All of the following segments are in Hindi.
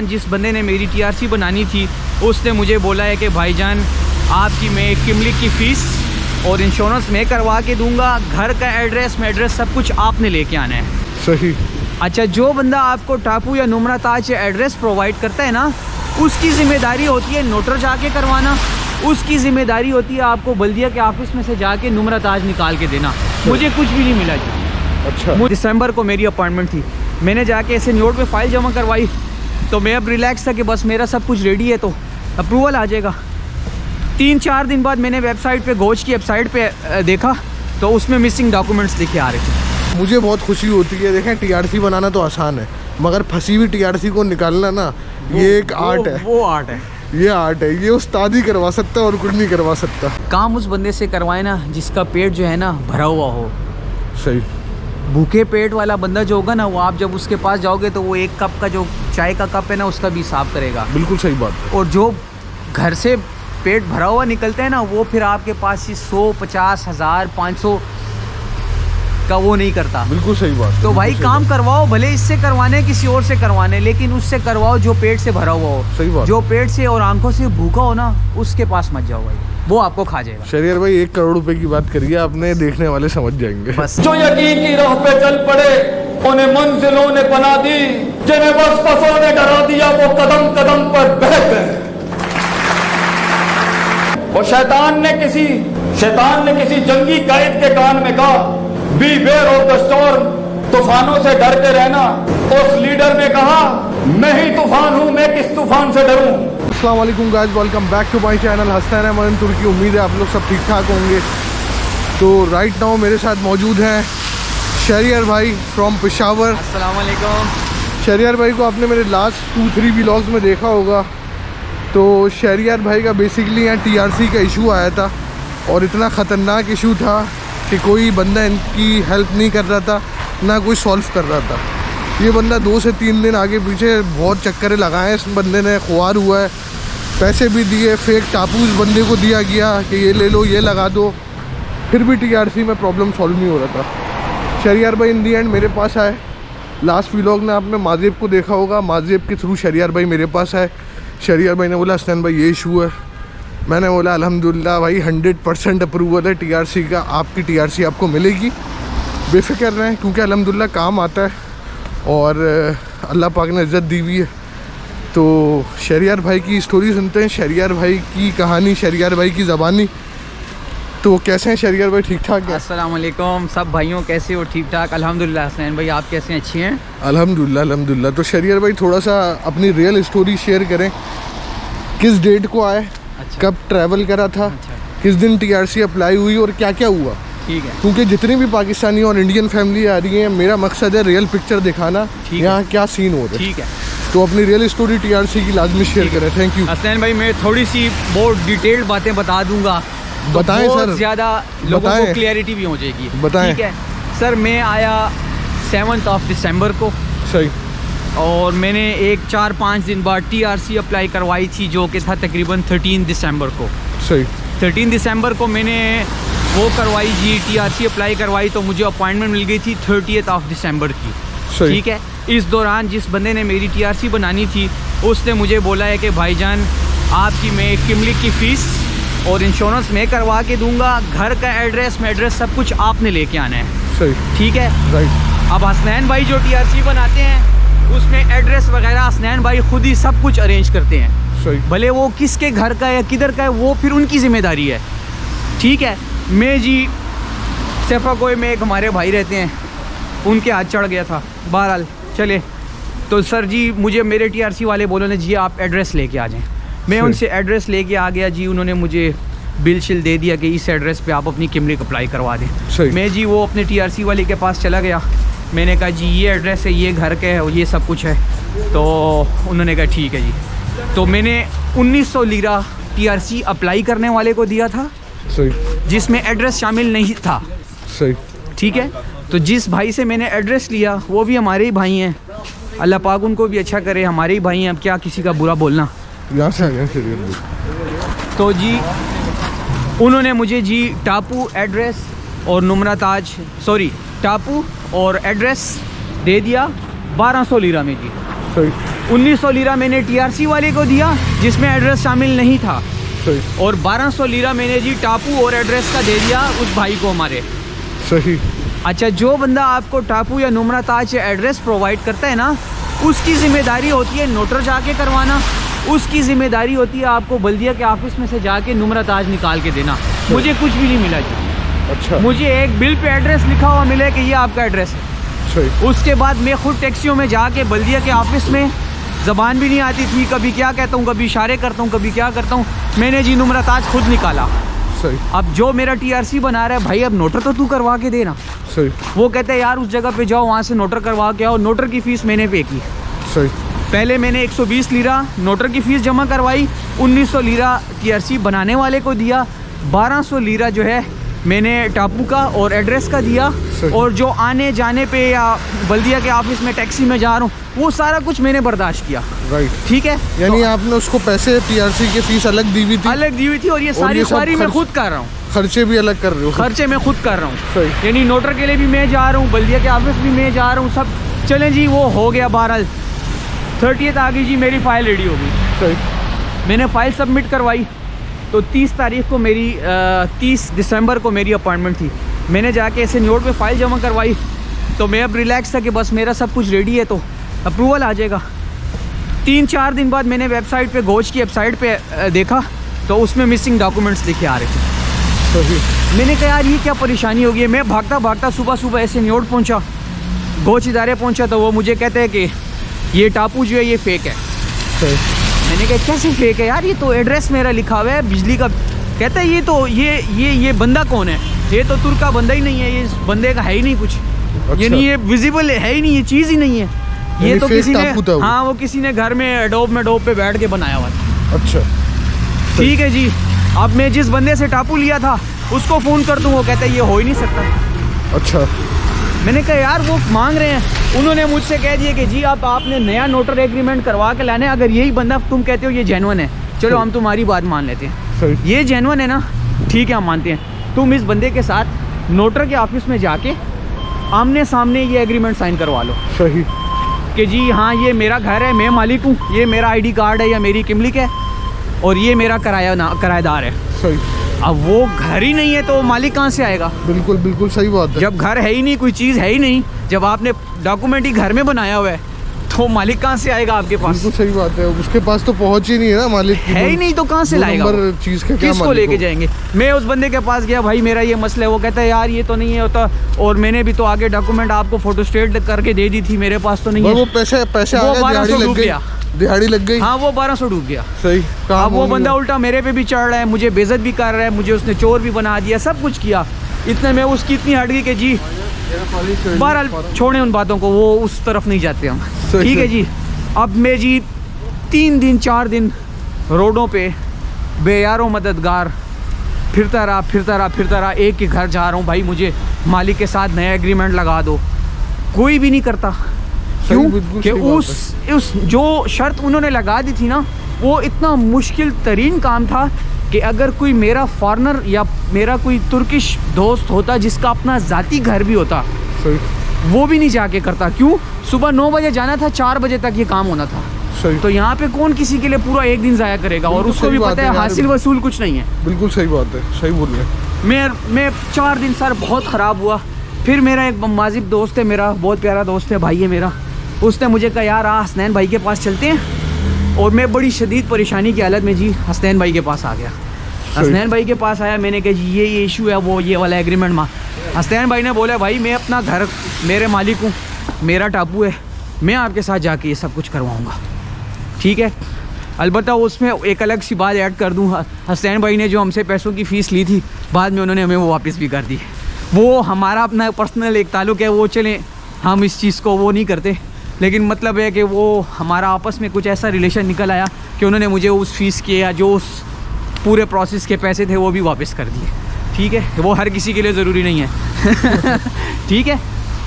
जिस बंदे ने मेरी टीआरसी बनानी थी उसने मुझे बोला है कि भाईजान आपकी मैं किमली की फ़ीस और इंश्योरेंस मैं करवा के दूंगा, घर का एड्रेस मेड्रेस सब कुछ आपने लेके आना है। सही। अच्छा, जो बंदा आपको टापू या नुमरा ताज एड्रेस प्रोवाइड करता है ना, उसकी ज़िम्मेदारी होती है नोटर जाके करवाना, उसकी ज़िम्मेदारी होती है आपको बल्दिया के ऑफिस में से जाके नुमरा ताज निकाल के देना। मुझे कुछ भी नहीं मिला जी। अच्छा। दिसंबर को मेरी अपॉइंटमेंट थी, मैंने जाके ऐसे नोट पे फाइल जमा करवाई, तो मैं अब रिलैक्स था कि बस मेरा सब कुछ रेडी है तो अप्रूवल आ जाएगा। 3-4 दिन बाद मैंने वेबसाइट पे गोच की वेबसाइट पे देखा तो उसमें मिसिंग डॉक्यूमेंट्स लिखे आ रहे थे। मुझे बहुत खुशी होती है। देखें, टीआरसी बनाना तो आसान है, मगर फंसी हुई टीआरसी को निकालना ना, ये एक आर्ट है। वो आर्ट है, ये आर्ट है। ये उस्ताद ही करवा सकता है और कुछ नहीं करवा सकता। काम उस बंदे से करवाए ना जिसका पेट जो है ना भरा हुआ हो। सही। भूखे पेट वाला बंदा जो होगा ना, वो आप जब उसके पास जाओगे तो वो 1 कप का जो चाय का कप है ना, उसका भी हिसाब करेगा। बिल्कुल सही बात है। और जो घर से पेट भरा हुआ निकलता है ना, वो फिर आपके पास ही 100, 50, 1000, 500 का वो नहीं करता। बिल्कुल सही बात। तो भाई काम करवाओ, भले इससे करवाने किसी और से करवाने, लेकिन उससे करवाओ जो पेट से भरा हुआ हो। सही बात। जो पेट से और आंखों से भूखा हो ना, उसके पास मत जाओ भाई, वो आपको खा जाएगा। शरीर भाई 1 करोड़ रुपए की बात करिए आपने, देखने वाले समझ जाएंगे। बस जो यकीन की राह पे चल पड़े उन्हें मंजिलों ने बना दी, जिन्हें वसवसों ने डरा दिया वो कदम कदम पर बह गए। वो शैतान ने किसी जंगी कायद के कान में कहा, बीवेयर ऑफ द स्टॉर्म, तूफानों से डरते रहना। उस लीडर ने कहा, मैं ही तूफान हूं, मैं किस तूफान से डरूं। अस्सलाम वालेकुम guys, welcome back to my channel Hasnain Ahmad Turki. उम्मीद है आप लोग सब ठीक ठाक होंगे। तो राइट नाउ मेरे साथ मौजूद हैं शहरियार भाई फ्रॉम पेशावर। अस्सलाम वालेकुम। शहरियार भाई को आपने मेरे लास्ट 2-3 व्लॉग्स में देखा होगा। तो शहरियार भाई का बेसिकली यहाँ टीआरसी का इशू आया था, और इतना ख़तरनाक इशू था कि कोई बंदा इनकी हेल्प नहीं कर रहा था, ना कोई सॉल्व कर रहा था। ये बंदा 2 से 3 दिन आगे पीछे बहुत चक्करें लगाए इस बंदे ने, खुआर हुआ है, पैसे भी दिए, फेक टापू इस बंदे को दिया गया कि ये ले लो, ये लगा दो, फिर भी टीआरसी में प्रॉब्लम सॉल्व नहीं हो रहा था। शहरियार भाई इन दी एंड मेरे पास आए। लास्ट व्लॉग में आपने माजेब को देखा होगा, माजेब के थ्रू शहरियार भाई मेरे पास आए। शहरियार भाई ने बोला हसनैन भाई ये इशू है। मैंने बोला अल्हम्दुलिल्लाह भाई 100% अप्रूवल है टीआरसी का, आपकी टीआरसी आपको मिलेगी, बेफिक्र रहें, क्योंकि अल्हम्दुलिल्लाह काम आता है और अल्लाह पाक ने इज़्ज़त दी हुई है। तो शहरियार भाई की स्टोरी सुनते हैं, शहरियार भाई की कहानी, शहरियार भाई की ज़बानी। तो कैसे हैं शहरियार भाई, ठीक ठाक हैं? अस्सलाम वालेकुम सब भाइयों, कैसे हो? ठीक ठाक अल्हम्दुलिल्लाह। हसनैन भाई आप कैसे हैं? अच्छे हैं अल्हम्दुलिल्लाह अल्हम्दुलिल्लाह। तो शहरियार भाई थोड़ा सा अपनी रियल स्टोरी शेयर करें, किस डेट को आए, अच्छा। कब ट्रैवल करा था, अच्छा। किस दिन टीआरसी अप्लाई हुई और क्या क्या हुआ। ठीक है, क्योंकि जितनी भी पाकिस्तानी और इंडियन फैमिली आ रही है, मेरा मकसद है रियल पिक्चर दिखाना, ठीक यहाँ क्या सीन हो रहा है। ठीक है। तो अपनी रियल स्टोरी टीआरसी की लाजमी शेयर करें। Thank you. हसनैन भाई मैं थोड़ी सी बहुत डिटेल्ड बातें बता दूंगा, बताएं तो सर, बहुत ज़्यादा लोगों बताएं। को क्लियरिटी भी हो जाएगी। बताएं। ठीक है सर, मैं आया 7 दिसंबर को, सही। और मैंने 4-5 दिन बाद टीआरसी अप्लाई करवाई थी, जो कि था तकरीबन 13 दिसंबर को। सही। 13 दिसंबर को मैंने वो करवाई जी, टीआरसी अप्लाई करवाई, तो मुझे अपॉइंटमेंट मिल गई थी 30 दिसंबर की। सही। ठीक है, इस दौरान जिस बंदे ने मेरी टीआरसी बनानी थी उसने मुझे बोला है कि भाईजान आपकी मैं किमली की फ़ीस और इंश्योरेंस मैं करवा के दूंगा, घर का एड्रेस मेड्रेस सब कुछ आपने लेके आना है। सही। ठीक है। राइट। अब हसनैन भाई जो टीआरसी बनाते हैं उसमें एड्रेस वगैरह हसनैन भाई खुद ही सब कुछ अरेंज करते हैं। सही। भले वो किसके घर का है या किधर का है, वो फिर उनकी ज़िम्मेदारी है। ठीक है। मैं जी सेफा कोई में एक हमारे भाई रहते हैं, उनके हाथ चढ़ गया था, बहरहाल चले। तो सर जी मुझे मेरे टीआरसी वाले बोले ने जी आप एड्रेस लेके आ जाएं। मैं उनसे एड्रेस लेके आ गया जी, उन्होंने मुझे बिल शिल दे दिया कि इस एड्रेस पे आप अपनी किमली अप्लाई करवा दें। सही। मैं जी वो अपने टीआरसी वाले के पास चला गया, मैंने कहा जी ये एड्रेस है, ये घर के है और ये सब कुछ है। तो उन्होंने कहा ठीक है जी। तो मैंने 1900 लीरा टीआरसी अप्लाई करने वाले को दिया था, सही। जिसमें एड्रेस शामिल नहीं था। सही। ठीक है। तो जिस भाई से मैंने एड्रेस लिया वो भी हमारे ही भाई हैं, अल्लाह पाक उनको भी अच्छा करे, हमारे ही भाई हैं, अब क्या किसी का बुरा बोलना। यहाँ से आ गया शहरियार भाई। तो जी उन्होंने मुझे जी टापू एड्रेस और नुमरा ताज टापू और एड्रेस दे दिया 1200 लीरा में जी। सही। 1900 लीरा मैंने टीआरसी वाले को दिया जिसमें एड्रेस शामिल नहीं था, सही और 1200 लीरा मैंने जी टापू और एड्रेस का दे दिया उस भाई को हमारे। सही। अच्छा, जो बंदा आपको टापू या नुमरा ताज एड्रेस प्रोवाइड करता है ना, उसकी ज़िम्मेदारी होती है नोटर जाके करवाना, उसकी ज़िम्मेदारी होती है आपको बल्दिया के ऑफिस में से जाके नुमरा ताज निकाल के देना। मुझे कुछ भी नहीं मिला जी। अच्छा। मुझे एक बिल पे एड्रेस लिखा हुआ मिले कि ये आपका एड्रेस है। सही। उसके बाद मैं खुद टैक्सियों में जाके बल्दिया के ऑफिस में, ज़बान भी नहीं आती थी, कभी क्या कहता हूँ, कभी इशारे करता हूँ, कभी क्या करता हूँ, मैंने जी नुमरा ताज खुद निकाला। सही। अब जो मेरा टीआरसी बना रहा है, भाई अब नोटर तो तू करवा के देना। सही। वो कहते हैं यार उस जगह पे जाओ, वहाँ से नोटर करवा के आओ। नोटर की फ़ीस मैंने पे की। सही। पहले मैंने 120 लीरा नोटर की फ़ीस जमा करवाई, 1900 लीरा टीआरसी बनाने वाले को दिया, 1200 लीरा जो है मैंने टापू का और एड्रेस का दिया, और जो आने जाने पे या बल्दिया के ऑफिस में टैक्सी में जा रहा हूँ वो सारा कुछ मैंने बर्दाश्त किया। राइट। ठीक है, यानी आपने उसको पैसे टीआरसी की फीस अलग दी हुई थी? अलग दी हुई थी, और ये सारी ख्वारी मैं खुद कर रहा हूँ। खर्चे भी अलग कर रहे हो? खर्चे मैं खुद कर रहा हूँ। सही। यानी नोटर के लिए भी मैं जा रहा हूँ, बल्दिया के ऑफिस भी मैं जा रहा हूँ, सब चलें जी। वो हो गया, 30 आ गई जी, मेरी फ़ाइल रेडी हो गई। सही। मैंने फ़ाइल सबमिट करवाई तो 30 तारीख को मेरी 30 दिसंबर को मेरी अपॉइंटमेंट थी। मैंने जाके ऐसे नोट पे फ़ाइल जमा करवाई, तो मैं अब रिलैक्स था कि बस मेरा सब कुछ रेडी है तो अप्रूवल आ जाएगा। 3-4 दिन बाद मैंने वेबसाइट पे, गोच की वेबसाइट पे देखा तो उसमें मिसिंग डॉक्यूमेंट्स लिखे आ रहे थे। सही। मैंने कहा यार ये क्या परेशानी होगी। मैं भागता भागता सुबह ऐसे न्योट पहुंचा, गोच इदारे पहुंचा, तो वो मुझे कहते हैं कि ये टापू जो है ये फेक है। सही। मैंने कहा कैसे फेक है यार, ये तो एड्रेस मेरा लिखा हुआ है बिजली का। कहता है ये तो ये बंदा कौन है, ये तो तुर्का बंदा ही नहीं है, ये इस बंदे का है ही नहीं कुछ। अच्छा। यानी ये विजिबल है ही नहीं, ये चीज़ ही नहीं है, ये तो किसी ने, हाँ वो किसी ने घर में एडोब पे बैठ के बनाया हुआ था। अच्छा। ठीक है जी। अब मैं जिस बंदे से टापू लिया था उसको फ़ोन कर दूँ, वो कहता है ये हो ही नहीं सकता। अच्छा। मैंने कहा यार वो मांग रहे हैं, उन्होंने मुझसे कह दिया कि जी आपने नया नोटर एग्रीमेंट करवा के लाना है, अगर यही बंदा तुम कहते हो ये जेन्युइन है, चलो हम तुम्हारी बात मान लेते हैं। सही। ये जेन्युइन है ना, ठीक है हम मानते हैं। तुम इस बंदे के साथ नोटर के ऑफिस में जाके आमने सामने ये एग्रीमेंट साइन करवा लो। सही। कि जी हाँ ये मेरा घर है, मैं मालिक हूँ, ये मेरा आईडी कार्ड है या मेरी किमलिक है, और ये मेरा किराएदार है। सही। अब वो घर ही नहीं है तो मालिक कहाँ से आएगा? बिल्कुल बिल्कुल सही बात है। जब घर है ही नहीं, कोई चीज़ है ही नहीं, जब आपने डॉक्यूमेंट ही घर में बनाया हुआ है तो मालिक कहाँ से आएगा आपके पास? बिल्कुल सही बात है, उसके पास तो पहुंच ही नहीं है ना, मालिक है ही नहीं तो कहाँ से लाएगा? चीज़ का क्या, किसको लेके जाएंगे? मैं उस बंदे के पास गया, भाई मेरा ये मसला है। वो कहता है यार ये तो नहीं है होता, और मैंने भी तो आगे डॉक्यूमेंट आपको फोटोस्टेट करके दे दी थी, मेरे पास तो नहीं है। वो पैसे वो 1200 डूब गया, दिहाड़ी लग गई। हाँ वो 1200 डूब गया। सही। अब वो बंदा उल्टा मेरे पे भी चढ़ रहा है, मुझे बेइज्जत भी कर रहा है, मुझे उसने चोर भी बना दिया, सब कुछ किया। इतने में उसकी इतनी हट गई कि जी बहरहाल छोड़ें उन बातों को, वो उस तरफ नहीं जाते हम। ठीक है जी। अब मैं जी 3 दिन 4 दिन रोडों पे बेयारो मददगार फिरता रहा, एक के घर जा रहा हूँ, भाई मुझे मालिक के साथ नया एग्रीमेंट लगा दो, कोई भी नहीं करता। क्यों कि उस जो शर्त उन्होंने लगा दी थी ना, वो इतना मुश्किल तरीन काम था कि अगर कोई मेरा फॉरेनर या मेरा कोई तुर्किश दोस्त होता जिसका अपना ज़ाती घर भी होता, सही, वो भी नहीं जाके करता। क्यों? सुबह 9 बजे जाना था, 4 बजे तक ये काम होना था। सही। तो यहाँ पे कौन किसी के लिए पूरा एक दिन ज़ाया करेगा? और उसको भी पता है हासिल वसूल कुछ नहीं है। बिल्कुल सही बात है, सही बोल रहे हैं। मैं 4 दिन सर बहुत ख़राब हुआ। फिर मेरा एक माजिब दोस्त है, मेरा बहुत प्यारा दोस्त है, भाई है मेरा, उसने मुझे कहा यार हसनैन भाई के पास चलते हैं। और मैं बड़ी शदीद परेशानी की हालत में जी हसनैन भाई के पास आ गया। हसनैन भाई के पास आया, मैंने कहा जी ये इशू है, वो ये वाला एग्रीमेंट माँ। हसनैन भाई ने बोला भाई मैं अपना घर, मेरे मालिक हूँ, मेरा टापू है, मैं आपके साथ जाके ये सब कुछ करवाऊँगा। ठीक है, अलबत्ता उसमें एक अलग सी बात ऐड कर दूँ, हसनैन भाई ने जो हमसे पैसों की फ़ीस ली थी, बाद में उन्होंने हमें वो वापस भी कर दी। वो हमारा अपना पर्सनल एक ताल्लुक़ है, वो चलें हम इस चीज़ को वो नहीं करते, लेकिन मतलब है कि वो हमारा आपस में कुछ ऐसा रिलेशन निकल आया कि उन्होंने मुझे उस फीस के या जो उस पूरे प्रोसेस के पैसे थे वो भी वापस कर दिए। ठीक है, वो हर किसी के लिए ज़रूरी नहीं है। ठीक है,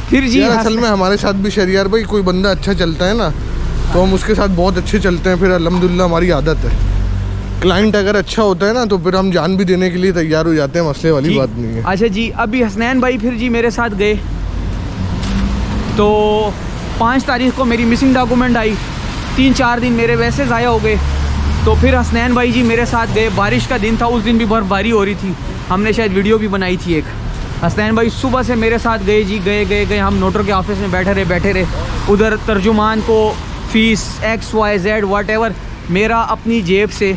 फिर जी असल में हमारे साथ भी शहरियार भाई कोई बंदा अच्छा चलता है ना, तो हम उसके साथ बहुत अच्छे चलते हैं, फिर अल्हम्दुलिल्लाह हमारी आदत है। क्लाइंट अगर अच्छा होता है ना तो फिर हम जान भी देने के लिए तैयार हो जाते हैं, मसले वाली बात नहीं है। अच्छा जी, अभी हसनैन भाई फिर जी मेरे साथ गए तो 5 तारीख को मेरी मिसिंग डॉक्यूमेंट आई, 3-4 दिन मेरे वैसे ज़ाया हो गए। तो फिर हसनैन भाई जी मेरे साथ गए, बारिश का दिन था, उस दिन भी बर्फ़बारी हो रही थी, हमने शायद वीडियो भी बनाई थी एक। हसनैन भाई सुबह से मेरे साथ गए जी, गए हम नोटर के ऑफिस में बैठे रहे। उधर तर्जुमान को फ़ीस XYZ वॉटेवर, मेरा अपनी जेब से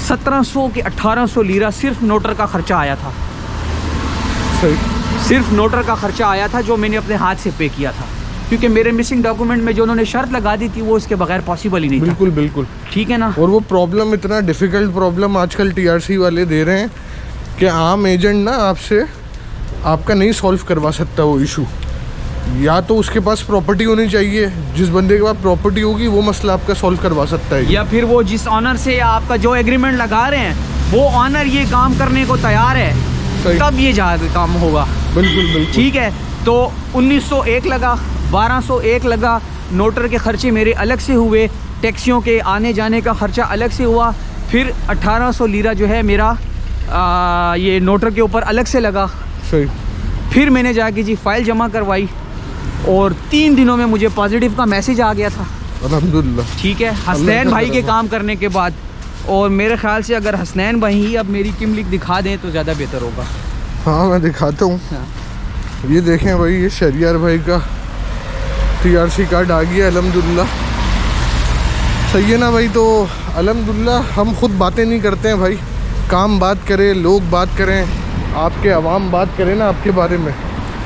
1700 के 1800 लीरा सिर्फ नोटर का ख़र्चा आया था। सही। सिर्फ नोटर का ख़र्चा आया था जो मैंने अपने हाथ से पे किया था, क्योंकि मेरे मिसिंग डॉक्यूमेंट में जो उन्होंने शर्त लगा दी थी वो उसके बगैर पॉसिबल ही नहीं था। बिल्कुल बिल्कुल, ठीक है ना। और वो प्रॉब्लम इतना डिफ़िकल्ट प्रॉब्लम आजकल TRC वाले दे रहे हैं कि आम एजेंट ना आपसे आपका नहीं सॉल्व करवा सकता वो इशू। या तो उसके पास प्रॉपर्टी होनी चाहिए, जिस बंदे के पास प्रॉपर्टी होगी वो मसला आपका सॉल्व करवा सकता है, या फिर वो जिस ऑनर से आपका जो एग्रीमेंट लगा रहे हैं वो ऑनर ये काम करने को तैयार है, सही। तब ये काम होगा। बिल्कुल बिल्कुल, ठीक है। तो 1901 लगा, 1201 लगा, नोटर के खर्चे मेरे अलग से हुए, टैक्सियों के आने जाने का ख़र्चा अलग से हुआ, फिर 1800 लीरा जो है मेरा ये नोटर के ऊपर अलग से लगा। सही। फिर मैंने जाके जी फ़ाइल जमा करवाई और 3 दिनों में मुझे पॉजिटिव का मैसेज आ गया था। अल्हम्दुलिल्लाह। ठीक है, हसनैन भाई के काम करने के बाद। और मेरे ख्याल से अगर हसनैन भाई ही अब मेरी किमलिक दिखा दें तो ज़्यादा बेहतर होगा। हाँ मैं दिखाता हूँ। हाँ। ये देखें भाई, ये शहरियार भाई का TRC कार्ड आ गया अल्हम्दुलिल्लाह। सही है ना भाई। तो अल्हम्दुलिल्लाह हम खुद बातें नहीं करते हैं भाई, काम बात करें, लोग बात करें, आपके अवाम बात करें ना आपके बारे में,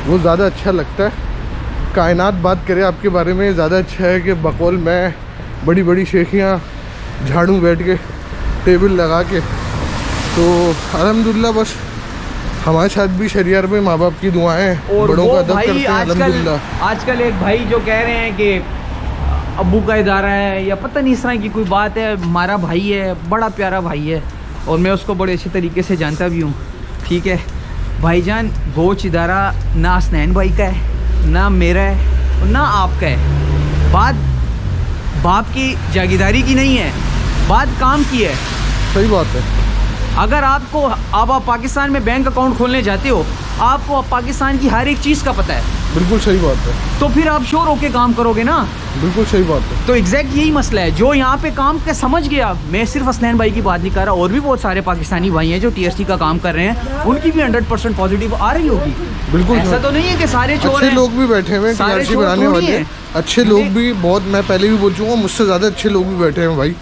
वो ज़्यादा अच्छा लगता है। कायनात बात करे आपके बारे में, ज़्यादा अच्छा है कि बकौल मैं बड़ी बड़ी शेखियाँ झाड़ू बैठ के टेबल लगा के। तो अल्हम्दुलिल्लाह बस हमारे साथ भी शहरियार में माँ बाप की दुआएं, और बड़ों वो का अदब भाई करते हैं अल्हम्दुलिल्लाह। आजकल एक भाई जो कह रहे हैं कि अब्बू का इदारा है या पता नहीं इस तरह की कोई बात है, हमारा भाई है, बड़ा प्यारा भाई है और मैं उसको बड़े अच्छे तरीके से जानता भी हूँ। ठीक है भाईजान, गोच इदारा ना हसनैन भाई का है, ना मेरा है और ना आपका है। बात बाप की जागीरदारी की नहीं है, बात काम की है। सही बात है। अगर आपको आप पाकिस्तान में बैंक अकाउंट खोलने जाते हो, आपको पाकिस्तान की हर एक चीज़ का पता है, बिल्कुल सही बात है। तो फिर आप श्योर होके काम करोगे ना। बिल्कुल सही बात है। तो एग्जैक्ट यही मसला है। जो यहाँ पे काम के समझ गया, मैं सिर्फ हसनैन भाई की बात नहीं कर रहा, और भी बहुत सारे पाकिस्तानी भाई हैं जो TRC का काम कर रहे हैं, उनकी भी 100% पॉजिटिव आ रही होगी। बिल्कुल ऐसा तो नहीं है कि सारे चोर अच्छे हैं। लोग भी बैठे हुए हैं सारे TRC चोर बनाने थोड़ी वाले, हैं। अच्छे लोग भी बहुत, मैं पहले भी बोल चुका हूँ, मुझसे ज़्यादा अच्छे लोग भी बैठे हैं भाई।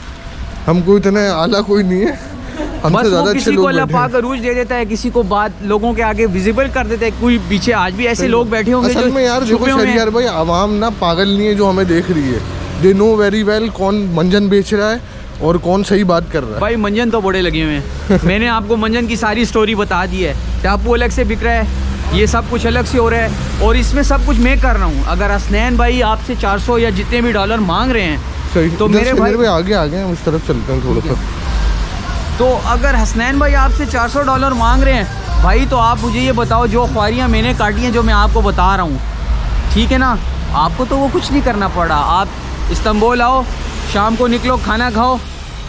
हमको इतने आला कोई नहीं है, बस हमसे वो ज़्यादा अच्छे किसी को लोग अल्लाह बैठे हैं। पाक अरूज दे देता है, किसी को बात लोगों के आगे विजिबल कर देता है। कोई पीछे आज भी ऐसे लोग बैठे होंगे असल में यार देखो छुपे हुए हैं। शहरियार भाई, आवाम ना पागल नहीं है जो हमें देख रही है। दे नो वेरी वेल कौन मंजन बेच रहा है और कौन सही बात कर रहा है। भाई मंजन तो बड़े लगे हुए हैं। मैंने आपको मंजन की सारी स्टोरी बता दी है। टापू अलग से बिक रहा है, ये सब कुछ अलग से हो रहा है, और इसमें सब कुछ मैं कर रहा हूँ। अगर हसनैन भाई आपसे 400 या जितने भी डॉलर मांग रहे हैं, सही। तो इधर मेरे शहरियार भाई आगे आ गए हैं, उस तरफ चलते हैं थोड़ा सा। तो अगर हसनैन भाई आपसे 400 डॉलर मांग रहे हैं भाई, तो आप मुझे ये बताओ, जो ख्वारियाँ मैंने काटी हैं, जो मैं आपको बता रहा हूँ, ठीक है ना, आपको तो वो कुछ नहीं करना पड़ा। आप इस्तांबुल आओ, शाम को निकलो, खाना खाओ,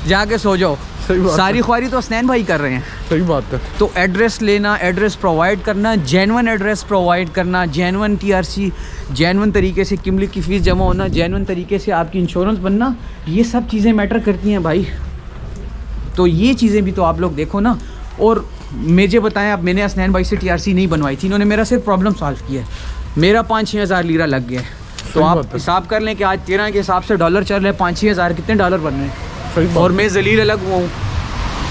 जाके सो जाओ। सही बात सारी है। ख्वारी तो हसनैन भाई कर रहे हैं। सही बात है। तो एड्रेस लेना, एड्रेस प्रोवाइड करना, जेन्युइन एड्रेस प्रोवाइड करना, जेन्युइन TRC, जेन्युइन तरीके से किमलिक की फ़ीस जमा होना, जेन्युइन तरीके से आपकी इंश्योरेंस बनना, ये सब चीज़ें मैटर करती हैं भाई। तो ये चीज़ें भी तो आप लोग देखो ना। और मुझे बताएं, अब मैंने हसनैन भाई से TRC नहीं बनवाई थी, इन्होंने मेरा सिर्फ प्रॉब्लम सॉल्व किया है। मेरा 5-6 हज़ार लीरा लग गया। तो सही आप बात है। हिसाब कर लें कि आज 13 के हिसाब से डॉलर चल रहे हैं, 5-6 हज़ार कितने डॉलर बन रहे हैं। सही बात और है। मैं जलील अलग हुआ हूँ,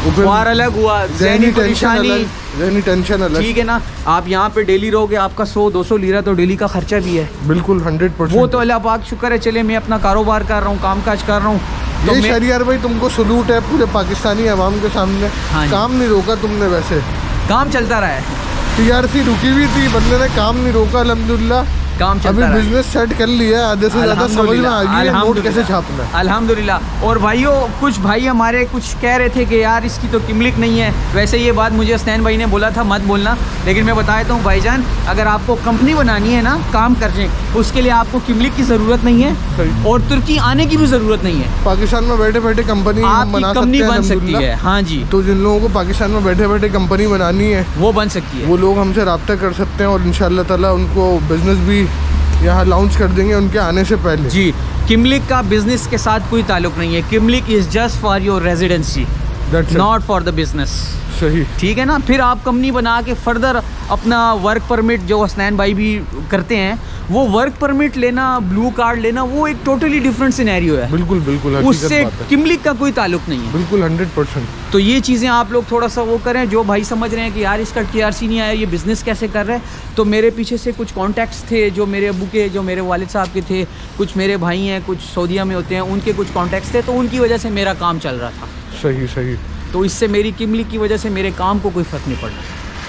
वो फिर ख्वार अलग हुआ, ज़हनी ज़हनी टेंशन परेशानी। अलग, ज़हनी टेंशन अलग। ठीक है ना। आप यहाँ पे डेली रहोगे, आपका 100-200 लीरा तो डेली का खर्चा भी है। बिल्कुल 100%। वो तो अल्लाह पाक शुक्र है, चले मैं अपना कारोबार कर रहा हूँ, काम काज कर रहा हूँ। तो ये मैं शहरियार भाई तुमको सलूट है पूरे पाकिस्तानी अवाम के सामने। हाँ जी। काम नहीं रोका तुमने, वैसे काम चलता रहा है, TRC रुकी हुई थी, बंदे ने काम नहीं रोका अल्हम्दुलिल्लाह। काम अभी चलता रहा है। बिजनेस सेट कर लिया है, आधे से ज़्यादा समझ में आ गई है नोट कैसे छापना है। अल्हम्दुलिल्लाह। और भाइयों, कुछ भाई हमारे कुछ कह रहे थे कि यार इसकी तो किमलिक नहीं है। वैसे ये बात मुझे हसनैन भाई ने बोला था मत बोलना, लेकिन मैं बता देता हूँ भाईजान, अगर आपको कंपनी बनानी है ना, काम करने, उसके लिए आपको किमलिक की ज़रूरत नहीं है सही। और तुर्की आने की भी ज़रूरत नहीं है। पाकिस्तान में बैठे बैठे कंपनी हम आपकी बना सकते कंपनी हैं बन सकती अल्हम्दुलिल्लाह। है। हाँ जी, तो जिन लोगों को पाकिस्तान में बैठे बैठे कंपनी बनानी है, वो बन सकती है। वो लोग हमसे रब्ता कर सकते हैं और इंशाअल्लाह ताला उनको बिजनेस भी यहाँ लॉन्च कर देंगे उनके आने से पहले। जी, किमलिक का बिजनेस के साथ कोई ताल्लुक नहीं है। Kimlik is just for your residency, not for the business. सही, ठीक है ना। फिर आप कंपनी बना के फर्दर अपना वर्क परमिट, जो हसनैन भाई भी करते हैं, वो वर्क परमिट लेना, ब्लू कार्ड लेना, वो एक टोटली डिफरेंट सिनेरियो है। बिल्कुल बिल्कुल, उससे किमलिक का कोई ताल्लुक नहीं है। बिल्कुल 100%। तो ये चीज़ें आप लोग थोड़ा सा वो करें। जो भाई समझ रहे हैं कि यार इसका TRC नहीं आया, ये बिज़नेस कैसे कर रहे हैं, तो मेरे पीछे से कुछ कॉन्टैक्ट्स थे जो मेरे अबू के, जो मेरे वालिद साहब के थे, कुछ मेरे भाई हैं, कुछ सऊदीया में होते हैं, उनके कुछ कॉन्टैक्ट्स थे, तो उनकी वजह से मेरा काम चल रहा था। सही सही। तो इससे मेरी किमलिक की वजह से मेरे काम को कोई फ़र्क नहीं पड़ा।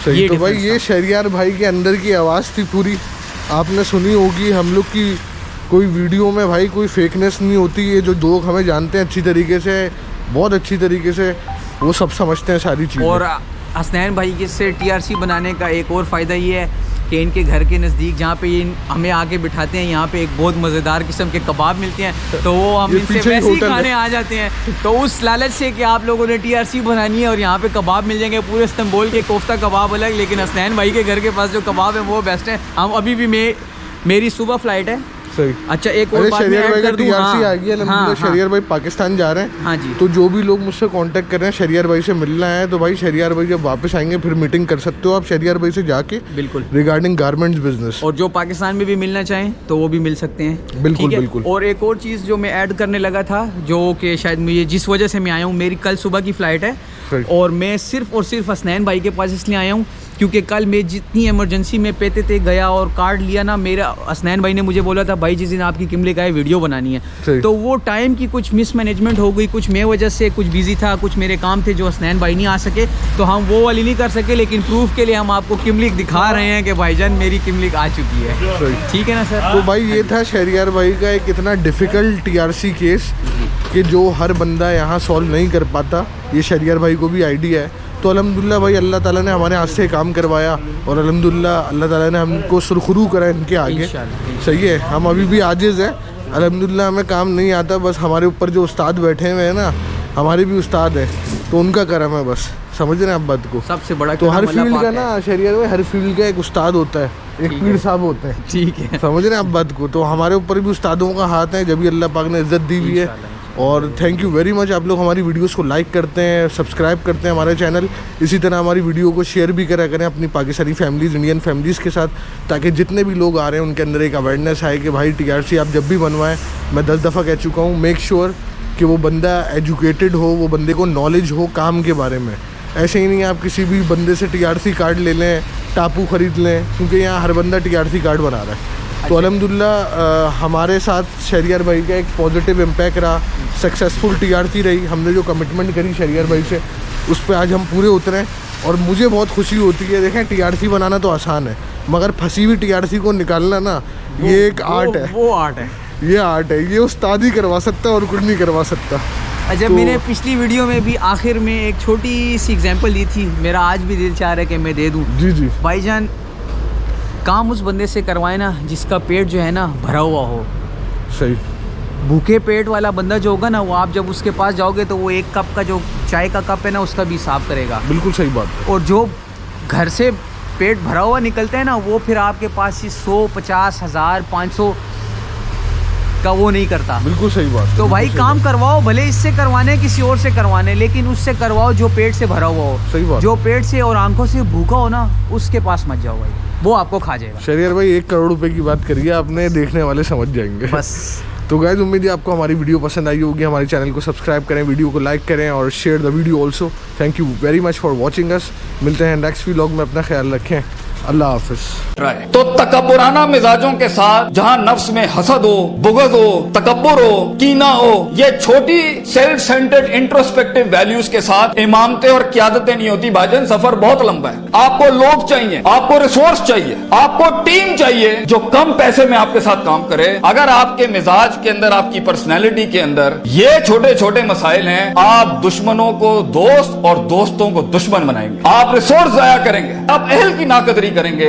सही। तो भाई ये शहरियार भाई के अंदर की आवाज़ थी पूरी, आपने सुनी होगी। हम लोग की कोई वीडियो में भाई कोई फेकनेस नहीं होती है। जो लोग हमें जानते हैं अच्छी तरीके से, बहुत अच्छी तरीके से, वो सब समझते हैं सारी चीज़ें। और हसनैन भाई के से TRC बनाने का एक और फ़ायदा ये है कि इनके घर के नज़दीक जहाँ पे ये हमें आके बिठाते हैं, यहाँ पे एक बहुत मज़ेदार किस्म के कबाब मिलते हैं, तो वो हम इनसे वैसे ही खाने आ जाते हैं। तो उस लालच से कि आप लोगों ने TRC बनानी है और यहाँ पे कबाब मिल जाएंगे पूरे इस्तांबुल के, कोफ्ता कबाब अलग, लेकिन हसनैन भाई के घर के पास जो कबाब है वो बेस्ट है। हम अभी भी मेरी सुबह फ्लाइट है। सही। अच्छा, एक और बात मैं ऐड कर दूं। TRC आ गई है, शहरियार भाई पाकिस्तान जा रहे हैं। हाँ जी। तो जो भी लोग मुझसे कांटेक्ट कर रहे हैं, शहरियार भाई से मिलना है, तो भाई शहरियार भाई जब वापस आएंगे फिर मीटिंग कर सकते हो आप शहरियार भाई से जाके, बिल्कुल, रिगार्डिंग गारमेंट्स बिजनेस। और जो पाकिस्तान में भी मिलना चाहें तो वो भी मिल सकते हैं। बिल्कुल ठीक है? बिल्कुल। और एक और चीज़ जो मैं ऐड करने लगा था, जो कि शायद मुझे जिस वजह से मैं आया हूँ, मेरी कल सुबह की फ़्लाइट है और मैं सिर्फ और सिर्फ हसनैन भाई के पास इसलिए आया हूँ क्योंकि कल मैं जितनी इमरजेंसी में पेते थे गया और कार्ड लिया ना, मेरा हसनैन भाई ने मुझे बोला था भाई जिस दिन आपकी किमलिक आए वीडियो बनानी है, तो वो टाइम की कुछ मिसमैनेजमेंट हो गई, कुछ मैं वजह से कुछ बिजी था, कुछ मेरे काम थे जो हसनैन भाई नहीं आ सके, तो हम वो वाली नहीं कर सके, लेकिन प्रूफ के लिए हम आपको किमलिक दिखा रहे हैं कि भाईजान मेरी किमलिक आ चुकी है। ठीक है ना सर। तो भाई ये था शहरियार भाई का एक इतना डिफ़िकल्ट TRC केस कि जो हर बंदा यहाँ सॉल्व नहीं कर पाता, ये शहरियार भाई को भी आइडिया है। तो अल्हम्दुलिल्लाह भाई अल्लाह ताला ने हमारे हाथ से काम करवाया और अल्हम्दुलिल्लाह अल्लाह ताला ने हमको सुरखरू करा इनके आगे। सही है, हम अभी भी आजिज़ हैं अल्हम्दुलिल्लाह, हमें काम नहीं आता, बस हमारे ऊपर जो उस्ताद बैठे हुए हैं ना, हमारे भी उस्ताद हैं, तो उनका करम है बस। समझ रहे हैं आप बात को? सबसे बड़ा तो हर फील्ड का ना शहरियार में हर फील्ड का एक उस्ताद होता है, एक पीर साहब होते हैं। ठीक है, समझ रहे हैं आप बात को? तो हमारे ऊपर भी उस्तादों का हाथ है, जब भी अल्लाह पाक ने इज़्ज़त दी हुई है। और थैंक यू वेरी मच, आप लोग हमारी वीडियोस को लाइक करते हैं, सब्सक्राइब करते हैं हमारे चैनल, इसी तरह हमारी वीडियो को शेयर भी करा करें अपनी पाकिस्तानी फैमिलीज़, इंडियन फैमिलीज़ के साथ, ताकि जितने भी लोग आ रहे हैं उनके अंदर एक अवेयरनेस आए कि भाई TRC आप जब भी बनवाएं, मैं 10 दफ़ा कह चुका हूँ, मेक श्योर कि वो बंदा एजुकेटेड हो, वो बंदे को नॉलेज हो काम के बारे में। ऐसे ही नहीं आप किसी भी बंदे से TRC कार्ड ले लें, टापू ख़रीद लें, क्योंकि यहाँ हर बंदा TRC कार्ड बना रहा है। तो अल्हम्दुलिल्लाह हमारे साथ शहरियार भाई का एक पॉजिटिव इम्पैक्ट रहा, सक्सेसफुल TRC रही। हमने जो कमिटमेंट करी शहरियार भाई से, उस पर आज हम पूरे उतरे और मुझे बहुत खुशी होती है। देखें, TRC बनाना तो आसान है, मगर फंसी हुई TRC को निकालना ना, ये एक आर्ट है। वो आर्ट है, ये आर्ट है, ये उस्ताद ही करवा सकता है और कुछ नहीं करवा सकता। अच्छा, मैंने पिछली वीडियो में भी आखिर में एक छोटी सी एग्जांपल दी थी, मेरा आज भी दिल चाह रहा है कि मैं दे दूं। जी जी भाईजान, काम उस बंदे से करवाए ना जिसका पेट जो है ना भरा हुआ हो। सही। भूखे पेट वाला बंदा जो होगा ना, वो आप जब उसके पास जाओगे तो वो एक कप का जो चाय का कप है ना, उसका भी हिसाब करेगा। बिल्कुल सही बात है। और जो घर से पेट भरा हुआ निकलता है ना, वो फिर आपके पास ही 100, 50, 1000, 500 का वो नहीं करता। बिल्कुल सही बात। तो भाई काम करवाओ, भले इससे करवाने किसी और से करवाने, लेकिन उससे करवाओ जो पेट से भरा हुआ हो। सही बात। जो पेट से और आंखों से भूखा हो ना, उसके पास मत जाओ भाई, वो आपको खा जाएगा। शहरियार भाई 1 करोड़ रुपए की बात करिए आपने, देखने वाले समझ जाएंगे बस। तो गाइस, उम्मीद है आपको हमारी वीडियो पसंद आई होगी। हमारे चैनल को सब्सक्राइब करें, वीडियो को लाइक करें और share the video also. Thank you very much for watching us. मिलते हैं नेक्स्ट व्लॉग में, अपना ख्याल रखें। अल्लाह हाफिज। तो तकब्बुराना मिजाजों के साथ जहाँ नफ्स में हसद हो, बुग़्ज़ हो, तकब्बुर हो, कीना हो, ये छोटी सेल्फ सेंटर्ड इंट्रोस्पेक्टिव वैल्यूज के साथ इमामतें और क़यादतें नहीं होती भाईजान। सफर बहुत लंबा है। आपको लोग चाहिए, आपको रिसोर्स चाहिए, आपको टीम चाहिए जो कम पैसे में आपके साथ काम करे। अगर आपके मिजाज के अंदर, आपकी पर्सनैलिटी के अंदर ये छोटे छोटे मसाइल हैं, आप दुश्मनों को दोस्त और दोस्तों को दुश्मन बनाएंगे, आप रिसोर्स जाया करेंगे, आप अहल की नाकदरी करेंगे।